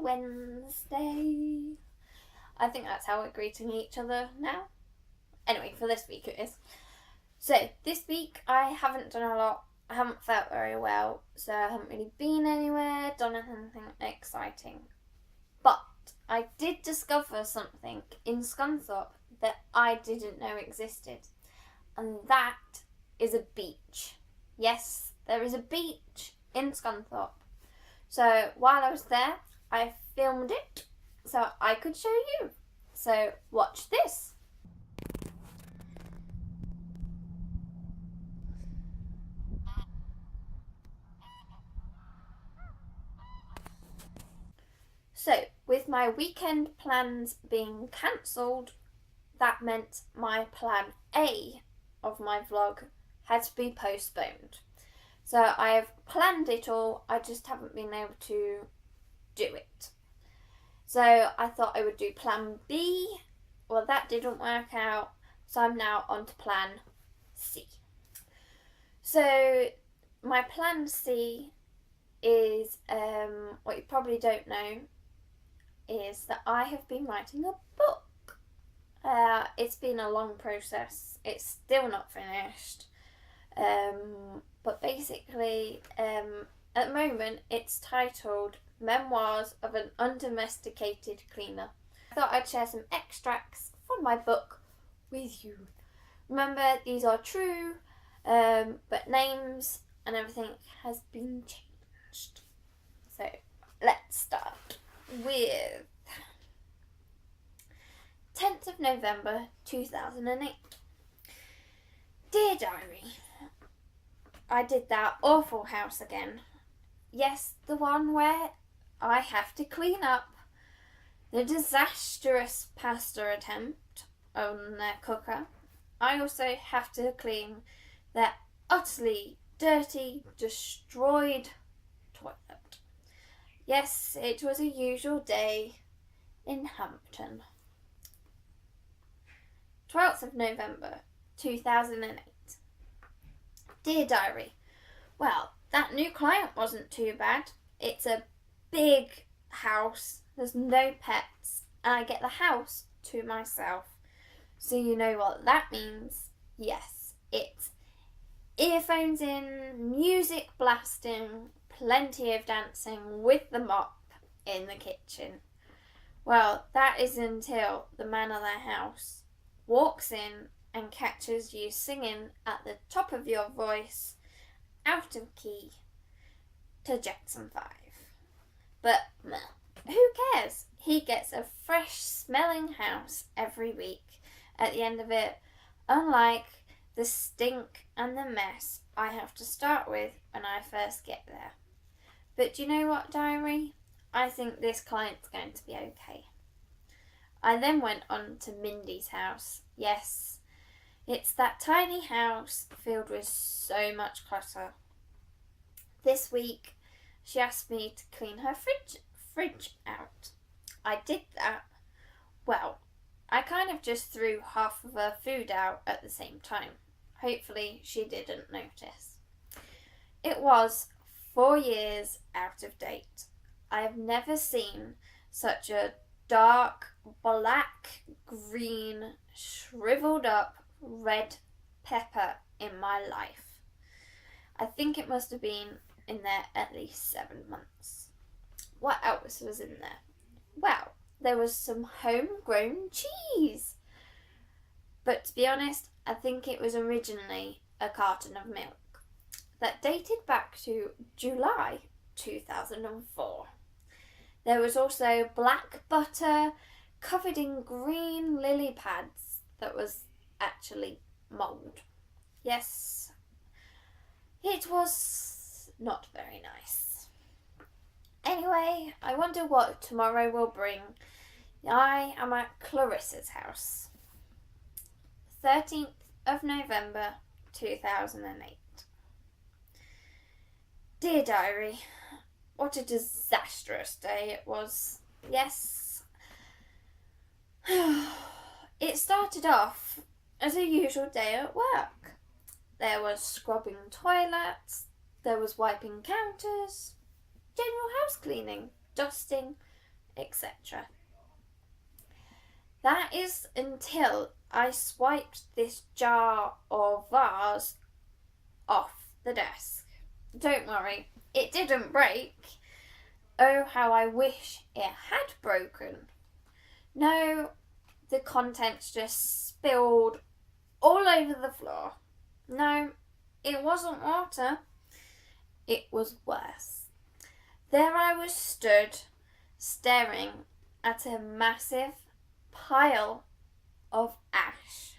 Wednesday. I think that's how we're greeting each other now. Anyway, for this week it is. So, this week I haven't done a lot. I haven't felt very well, so I haven't really been anywhere, done anything exciting. But I did discover something in Scunthorpe that I didn't know existed. And that is a beach. Yes, there is a beach in Scunthorpe. So while I was there, I filmed it so I could show you. So watch this. So with my weekend plans being cancelled, that meant my plan A of my vlog had to be postponed. So I have planned it all, I just haven't been able to do it. So I thought I would do plan B. Well, that didn't work out, so I'm now on to plan C. So my plan C is, what you probably don't know, is that I have been writing a book. It's been a long process. It's still not finished. But basically, at the moment, it's titled Memoirs of an Undomesticated Cleaner. I thought I'd share some extracts from my book with you. Remember, these are true, but names and everything has been changed. So, let's start with 10th of November 2008. Dear Diary, I did that awful house again. Yes, the one where I have to clean up the disastrous pasta attempt on their cooker. I also have to clean their utterly dirty, destroyed toilet. Yes, it was a usual day in Hampton. 12th of November 2008. Dear Diary, well, that new client wasn't too bad. It's a big house, there's no pets, and I get the house to myself. So you know what that means. Yes, it's earphones in, music blasting, plenty of dancing with the mop in the kitchen. Well, that is until the man of the house walks in and catches you singing at the top of your voice, out of key, to Jackson 5. But who cares? He gets a fresh smelling house every week at the end of it, unlike the stink and the mess I have to start with when I first get there. But do you know what, Diary? I think this client's going to be okay. I then went on to Mindy's house. Yes, it's that tiny house filled with so much clutter. This week, she asked me to clean her fridge out. I did that. Well, I kind of just threw half of her food out at the same time. Hopefully, she didn't notice. It was 4 years out of date. I have never seen such a dark, black, green, shriveled up red pepper in my life. I think it must have been in there at least 7 months. What else was in there? Well, there was some homegrown cheese. But to be honest, I think it was originally a carton of milk that dated back to July 2004. There was also black butter covered in green lily pads that was actually mould. Yes, it was not very nice. Anyway, I wonder what tomorrow will bring. I am at Clarissa's house. 13th of November 2008. Dear Diary, what a disastrous day it was. Yes. It started off as a usual day at work. There was scrubbing toilets, there was wiping counters, general house cleaning, dusting, etc. That is until I swiped this jar or vase off the desk. Don't worry, it didn't break. Oh, how I wish it had broken. No, the contents just spilled all over the floor. No, it wasn't water. It was worse. There I was stood, staring at a massive pile of ash.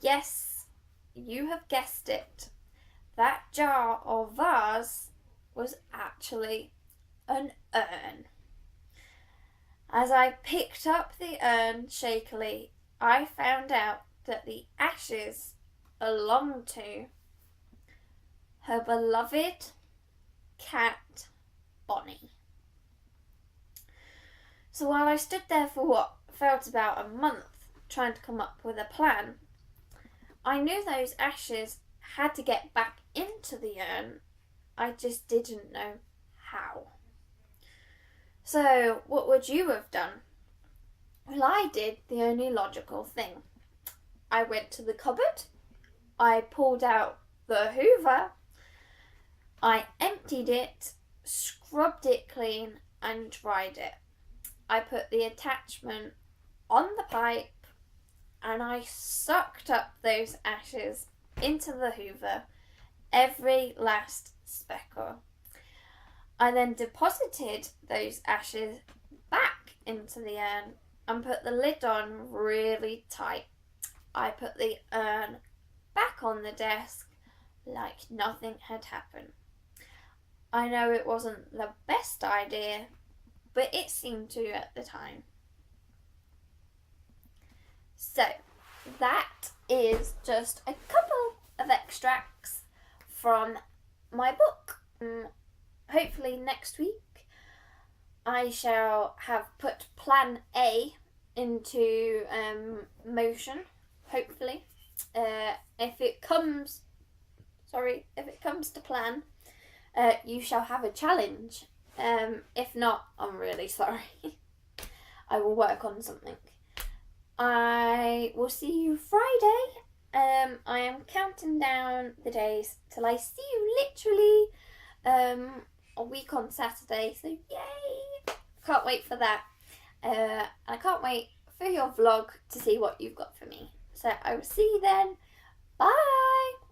Yes, you have guessed it. That jar or vase was actually an urn. As I picked up the urn shakily, I found out that the ashes belonged to her beloved cat, Bonnie. So while I stood there for what felt about a month trying to come up with a plan, I knew those ashes had to get back into the urn. I just didn't know how. So what would you have done? Well, I did the only logical thing. I went to the cupboard, I pulled out the hoover, I emptied it, scrubbed it clean and dried it. I put the attachment on the pipe and I sucked up those ashes into the hoover, every last speckle. I then deposited those ashes back into the urn and put the lid on really tight. I put the urn back on the desk like nothing had happened. I know it wasn't the best idea, but it seemed to at the time. So, that is just a couple of extracts from my book. Hopefully next week I shall have put plan A into motion, hopefully. If it comes to plan, you shall have a challenge. If not, I'm really sorry. I will work on something. I will see you Friday. I am counting down the days till I see you literally a week on Saturday. So yay! Can't wait for that. I can't wait for your vlog to see what you've got for me. So I will see you then. Bye!